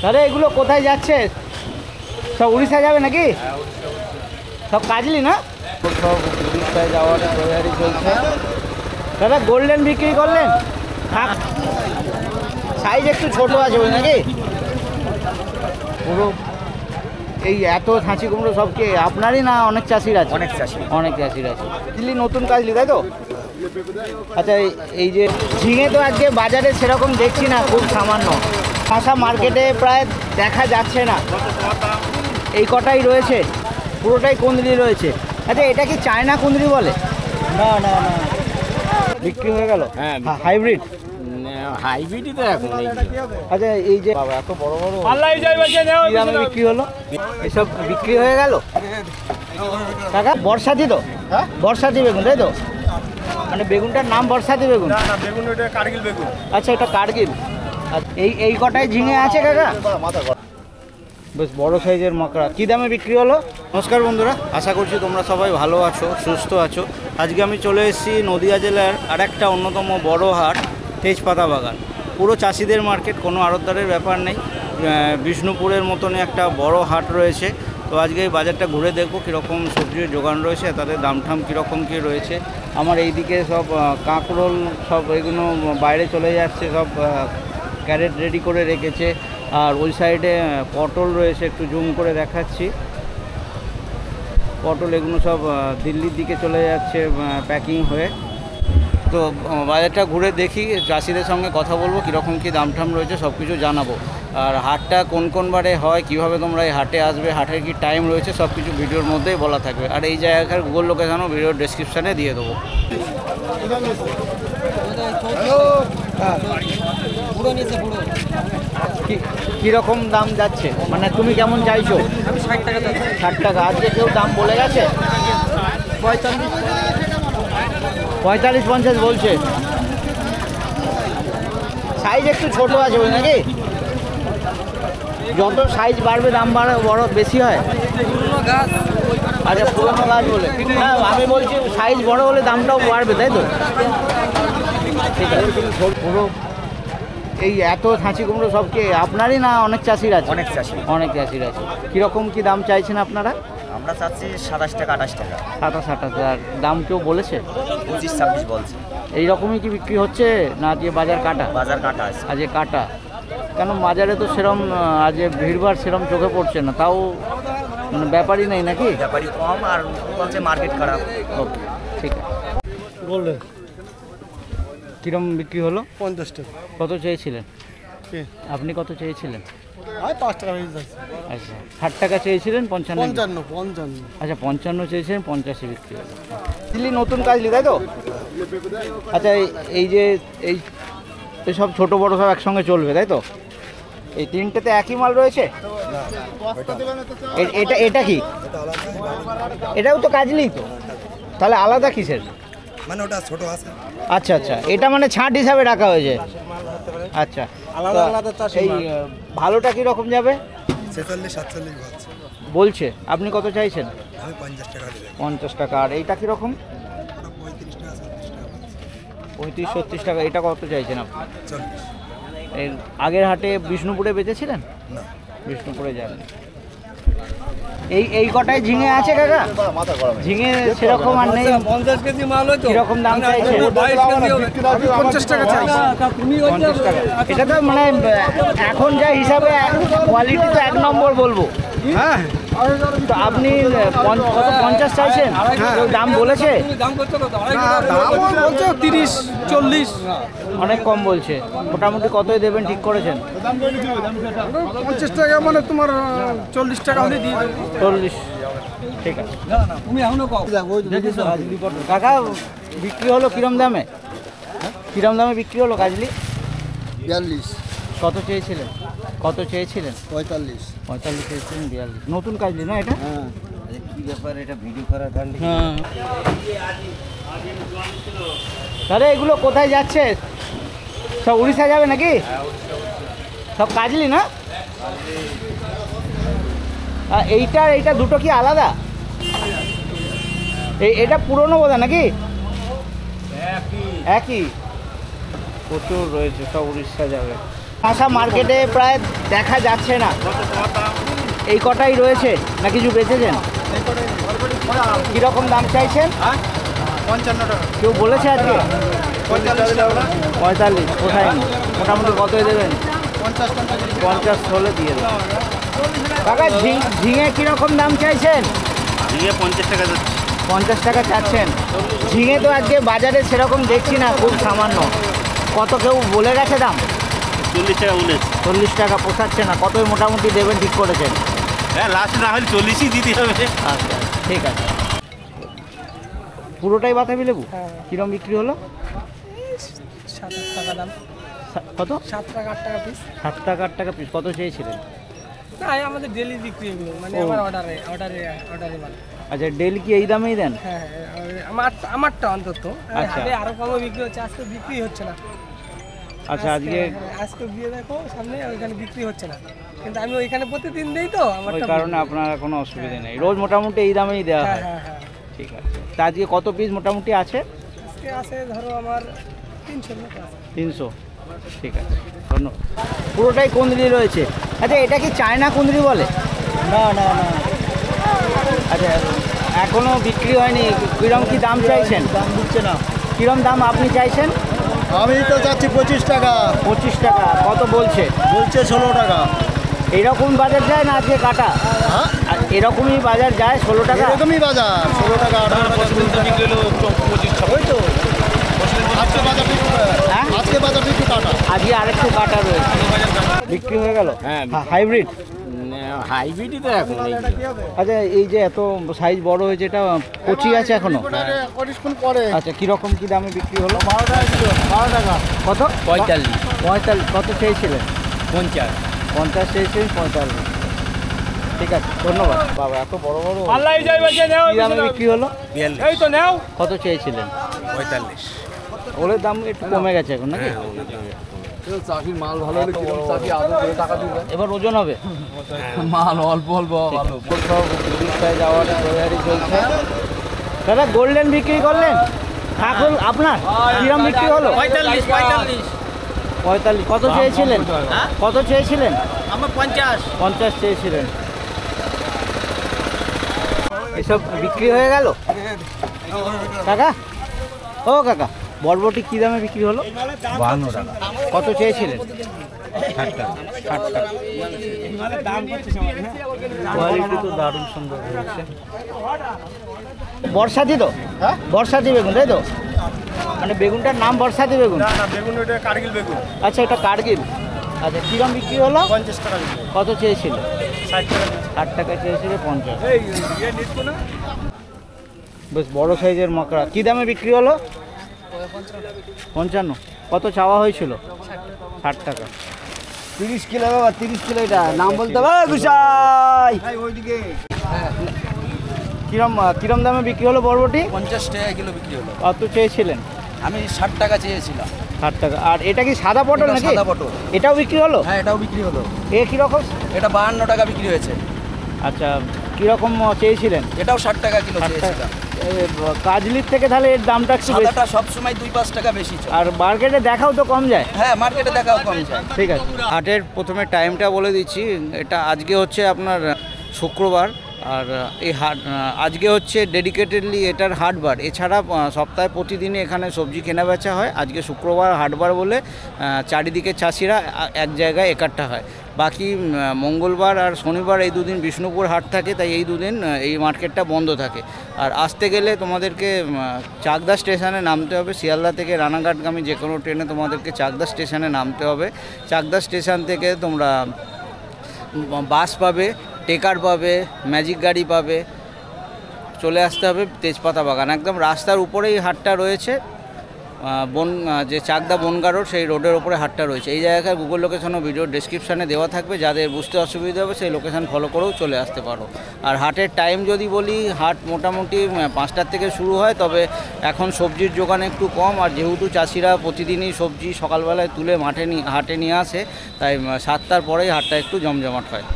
দাদা এগুলো কোথায় যাচ্ছে? সব উড়িষ্যা যাবে নাকি? সব কাজলি না? সব উড়িষ্যায় যাওয়ার তৈরি চলছে। দাদা গোল্ডেন বিক্রি করলেন? সাইজ একটু ছোট আছে ওই নাকি? পুরো এই এত ছাঁচি কুমড়ো সব কে আপনারই না অনেক চাষির আছে? অনেক চাষির আছে। কাজলি নতুন কাজলি তাই তো? আচ্ছা এই যে ঝিঙে তো আজকে বাজারে সেরকম দেখছি না, খুব সামান্য। শশা মার্কেটে প্রায় দেখা যাচ্ছে না, এই কটাই রয়েছে, পুরোটাই কুঁদরি রয়েছে। আচ্ছা এটা কি চায়না কুঁদরি বলে? না না না, বিক্রি হয়ে গেল? হ্যাঁ হাইব্রিড। হাইব্রিডই তো এখন নেই। আচ্ছা এই যে বাবা এত বড় বড় কি দামে বিক্রি হলো? এসব বিক্রি হয়ে গেল কাকা? বর্ষাতি তো? বর্ষাতি বেগুন তাই তো? মানে বেগুনটার নাম বর্ষাতি বেগুন? বেগুন এটা কার্গিল বেগুন। আচ্ছা এটা কার্গিল। এই কটায় ঝিঙে আছে কাকা? বেশ বড় সাইজের মকড়া। কী দামে বিক্রি হলো? নমস্কার বন্ধুরা, আশা করছি তোমরা সবাই ভালো আছো, সুস্থ আছো। আজকে আমি চলে এসেছি নদিয়া জেলার আরেকটা অন্যতম বড় হাট, তেজপাতা বাগান। পুরো চাষিদের মার্কেট, কোনো আড়তদারের ব্যাপার নেই। বিষ্ণুপুরের মতনই একটা বড় হাট রয়েছে। তো আজকে এই বাজারটা ঘুরে দেখবো কীরকম সবজির যোগান রয়েছে, তাদের দামঠাম কীরকম কী রয়েছে। আমার এইদিকে সব কাঁকরোল সব এগুলো বাইরে চলে যাচ্ছে, সব ক্যারেট রেডি করে রেখেছে। আর ওই সাইডে পটল রয়েছে, একটু জুম করে দেখাচ্ছি। পটল এগুলো সব দিল্লির দিকে চলে যাচ্ছে প্যাকিং হয়ে। তো বাজারটা ঘুরে দেখি, চাষিদের সঙ্গে কথা বলবো, কীরকম কী দামঠাম রয়েছে সব কিছু জানাবো। আর হাটটা কোন কোন বারে হয়, কীভাবে তোমরা এই হাটে আসবে, হাটের কি টাইম রয়েছে, সব কিছু ভিডিওর মধ্যেই বলা থাকবে। আর এই জায়গার গুগল লোকেশনও ভিডিওর ডেসক্রিপশানে দিয়ে দেবো। কীরকম দাম যাচ্ছে, মানে তুমি কেমন চাইছো? 60 টাকা। আজকে কেউ দাম বলে গেছে? 45-50 বলছে। সাইজ একটু ছোট আছে ওই নাকি? যত সাইজ বাড়বে দাম বড় বেশি হয়? আচ্ছা পুরোনো গাছ বলে। হ্যাঁ আমি বলছি সাইজ বড় হলে দামটাও বাড়বে তাই তো? ঠিক আছে। পুরো এই এত ছাঁচি কুমড়ো সব কে আপনারই না অনেক চাষির আছে? অনেক চাষির আছে। কীরকম কি দাম চাইছেন আপনারা? আমরা চাচ্ছি 27 টাকা 28 টাকা। 27-28 আর দাম কেউ বলেছে? 25-26 বলছে। এইরকমই কি বিক্রি হচ্ছে না আজকে বাজার কাটা? বাজার কাটা আছে আজকে কাটা। কেন বাজারে তো সেরম আজকে ভিড়ভাড় সেরম চোখে পড়ছে না, তাও মানে ব্যাপারই নেই নাকি? ব্যাপারই কম আর বলছে মার্কেট খারাপ। ওকে ঠিক আছে। বললেন কীরকম বিক্রি হলো? 50 টাকা। কত চেয়েছিলেন আপনি? কত চেয়েছিলেন? 5 টাকা হয়ে যাচ্ছে। আচ্ছা 60 টাকা চেয়েছিলেন, 55। আচ্ছা 55 চেয়েছিলেন, 85 বিক্রি হলো। দিল্লি নতুন কাজলি তাই তো? আচ্ছা এই যে এই সব ছোটো বড়ো সব একসঙ্গে চলবে তাই তো? এই তিনটেতে একই মাল রয়েছে? এটা কি? এটাও তো কাজলি তো, তাহলে আলাদা কিসের? মানে ওটা ছোট আছে। আচ্ছা আচ্ছা, এটা মানে ছাঁট হিসাবে রাখা হয়েছে। আচ্ছা আলাদা আলাদা চাষি। এই ভালোটা কি রকম যাবে? 46-47 বলছে। বলছে। আপনি কত চাইছেন? আমি 50 টাকা দেব। 50 টাকা। আর এইটা কীরকম? 35 টাকা 36 টাকা। 35-36 টাকা। এটা কত চাইছেন আপনি? 40। এর আগের হাটে বিষ্ণুপুরে বেচেছিলেন? না, বিষ্ণুপুরে যাননি। এই কটায় ঝিঙে আছে কাকা? ঝিঙে সেরকম আর নেই। 50 কেজি মাল হয়তো। কিরকম দাম চাইছে? 50 টাকা চাই। 50 টাকা। এটা তো মানে এখন যা হিসাবে কোয়ালিটি তো 1 নম্বর বলবো। হ্যাঁ তো আপনি 50 চাইছেন? কেউ দাম বলেছে? দাম বলছে 30-40। অনেক কম বলছে। মোটামুটি কতই দেবেন ঠিক করেছেন? 50 টাকা মানে তোমার 40 টাকা হলে দিয়ে দেবো। 40। ঠিক আছে। তুমি এখনো কম। কাকা বিক্রি হলো কিরম দামে? কিরম দামে বিক্রি হলো কাজলি? 42। কত চেয়েছিলেন? কত চেয়েছিলেন? 45। 45 চেয়েছিলেন, 42। নতুন কাজলি না এটা? হ্যাঁ। কি ব্যাপার, এটা ভিডিও করার গান? হ্যাঁ। তাহলে এগুলো কোথায় যাচ্ছে? সব উড়িষ্যা যাবে নাকি? সব কাজলি না? এইটা দুটো কি আলাদা? এটা পুরনো বোধহয় নাকি? একই। প্রচুর রয়েছে, সব উড়িষ্যা যাবে। শশা মার্কেটে প্রায় দেখা যাচ্ছে না, এই কটাই রয়েছে না কিছু বেচেছেন? কীরকম দাম চাইছেন? 55 টাকা। কেউ বলেছে আজকে 45 টাকা। 45 কোথায় মোটামুটি কতই দেবেন? 50 হলে দিয়ে দেবেন। কাকা ঝিঙে কীরকম দাম চাইছেন? ঝিঙে 50 টাকা যাচ্ছে। 50 টাকা চাচ্ছেন। ঝিঙে তো আজকে বাজারে সেরকম দেখছি না, খুব সামান্য। কত কেউ বলে গেছে দাম? 40 টাকা বলেছে। 40 টাকা পোষাচ্ছে না, কতই মোটামুটি দেবেন ঠিক করেছেন? হ্যাঁ, লাস্ট না হলে 40ই দিতে হবে। আচ্ছা ঠিক আছে। পুরোটাই বাতাবি লেবু? হ্যাঁ। কীরকম বিক্রি হলো? 7 টাকা দাম। কত? 7 টাকা 8 টাকা পিস। 7 টাকা 8 টাকা পিস। কত চেয়েছিলেন? না আমাদের ডেলি বিক্রি এগুলো, মানে ও। আমার অর্ডারে মাল। আচ্ছা, ডেলি কি এই দামেই দেন? হ্যাঁ আমারটা অন্তত। আচ্ছা। আগে আরো কমে বিক্রি হচ্ছে, আজকে বিক্রি হচ্ছে না। আচ্ছা আজকে আজকে দিয়ে দেখো সামনে, ওইখানে বিক্রি হচ্ছে না, কিন্তু আমি ওইখানে প্রতিদিন দেই তো ওই আমারটা। কারণে আপনার কোনো অসুবিধা নেই, রোজ মোটামুটি এই দামেই দেওয়া হ্যাঁ হয়। হ্যাঁ হ্যাঁ। ঠিক আছে। তা আজকে কত পিস মোটামুটি আছে? আজকে আছে ধরো আমার 300 মতো আছে। 300। ঠিক আছে, ধন্যবাদ। পুরোটাই কুঁদরি রয়েছে। আচ্ছা, এটা কি চায়না কুঁদরি বলে? না না না, আচ্ছা, এখনো বিক্রি হয়নি। কিরম কি দাম চাইছেন? দাম দিচ্ছে না। কিরম দাম আপনি চাইছেন? আমি তো চাচ্ছি 25 টাকা, 25 টাকা। কত বলছে? বলছে 16 টাকা। এইরকম বাজার যায় না আজকে কাটা? হ্যাঁ, আর এরকমই বাজার যায় 16 টাকা? এরকমই বাজার, 16 টাকা 18 টাকা। ওই তো আজকে বাজার একটু, হ্যাঁ? আজকে বাজার একটু কাটা। আজকে আরেকটু কাটা রয়েছে। বিক্রি হয়ে গেল? হ্যাঁ, হাইব্রিড। হাইব্রিডই তো এখন এই আচ্ছা, এই যে এত সাইজ বড় হয়েছে, এটা কচি আছে এখনো? কতক্ষণ পরে? আচ্ছা, কিরকম কি দামে বিক্রি হলো? 12 টাকা কিলো, 12 টাকা। কত? 45 45। কত চেয়েছিলেন? 50 50 চেয়েছিলেন, 45। ঠিক আছে, ধন্যবাদ। বাবা, এত বড় বড় আল্লাহ যাই বাজে নাও, কি দামে বিক্রি হলো? 42 এই তো নাও। কত চেয়েছিলেন? 45 ওলের দাম একটু কমে গেছে এখন নাকি? চাষির মাল ভালো হলে কিরকম চাষি আদৌ করে টাকা দিবে? এবার ওজন হবে? মাল অল্প অল্প ভালো। সব উড়িষ্যায় যাওয়ার তৈরি চলছে। দাদা, গোল্ডেন বিক্রি করলেন? ঠাকুর আপনার কিরম বিক্রি হলো? 45। কত চেয়েছিলেন? কত চেয়েছিলেন? আমার 50 50 চেয়েছিলেন। এসব বিক্রি হয়ে গেল কাকা? ও কাকা, বরবটি কি দামে বিক্রি হলো? 52 টাকা। কত চেয়েছিলেন? 60 টাকা। 60 টাকা। কোয়ালিটি তো দারুণ সুন্দর হয়েছে। বর্ষাতি তো? হ্যাঁ? বর্ষাতি বেগুন, তাই তো? মানে বেগুনটার নাম বর্ষাতি বেগুন? না না, বেগুন ওটা কার্গিল বেগুন। আচ্ছা, এটা কার্গিল। আচ্ছা, কিরম বিক্রি হলো? 50 টাকা বিক্রি। কত চেয়েছিল? 60 টাকা। 8 টাকা চেয়েছিল, 50। বেশ বড় সাইজের মকড়া। কি দামে বিক্রি হলো? 55। কত চাওয়া হয়েছিল? 60 টাকা। 30 কিলো বাবা, 30 কিলো। এটা নাম বলতে হবে গুসাই। ওইদিকে কিরম দামে বিক্রি হলো বরবটি? 50 টাকা কিলো বিক্রি হলো। কত চেয়েছিলেন? আমি 60 টাকা চেয়েছিলাম। 60 টাকা। আর এটা কি সাদা পটল এটা নাকি? সাদা পটল। এটাও বিক্রি হলো? হ্যাঁ, এটাও বিক্রি হলো। এ কিরকম? এটা 52 টাকা বিক্রি হয়েছে। আচ্ছা, কিরকম চেয়েছিলেন? এটাও 60 টাকা কিলো 60 টাকা। চেয়েছিলাম। কাজলির থেকে তাহলে এর দামটা একটু বেশি। সাদাটা সবসময় 2-5 টাকা বেশি চলে। আর মার্কেটে দেখাও তো কম যায়। হ্যাঁ, মার্কেটে দেখাও কম যায়। ঠিক আছে। হাটের প্রথমে টাইমটা বলে দিচ্ছি। এটা আজকে হচ্ছে আপনার শুক্রবার। আর এই হাট আজকে হচ্ছে ডেডিকেটেডলি এটার হাটবার। এছাড়া সপ্তাহে প্রতিদিনই এখানে সবজি কেনা বেচা হয়। আজকে শুক্রবার হাটবার বলে চারিদিকে চাষিরা এক জায়গায় একাট্টা হয়। বাকি মঙ্গলবার আর শনিবার এই দুদিন বিষ্ণুপুর হাট থাকে, তাই এই দুদিন এই মার্কেটটা বন্ধ থাকে। আর আসতে গেলে তোমাদেরকে চাকদা স্টেশনে নামতে হবে। শিয়ালদা থেকে রানাঘাটগামী যে কোনো ট্রেনে তোমাদেরকে চাকদা স্টেশনে নামতে হবে। চাকদা স্টেশন থেকে তোমরা বাস পাবে, টেকার পাবে, ম্যাজিক গাড়ি পাবে। চলে আসতে হবে তেজপাতা বাগান। একদম রাস্তার উপরেই হাটটা রয়েছে। যে চাকদা বনগা রোড, সেই রোডের ওপরে হাটটা রয়েছে। এই জায়গায় গুগল লোকেশন ও ভিডিও ডেসক্রিপশানে দেওয়া থাকবে। যাদের বুঝতে অসুবিধা হবে সেই লোকেশান ফলো করেও চলে আসতে পারো। আর হাটের টাইম যদি বলি, হাট মোটামুটি 5টার থেকে শুরু হয়, তবে এখন সবজির যোগান একটু কম। আর যেহেতু চাষিরা প্রতিদিনই সবজি সকালবেলায় তুলে হাটে নিয়ে আসে, তাই 7টার পরেই হাটটা একটু জমজমাট হয়।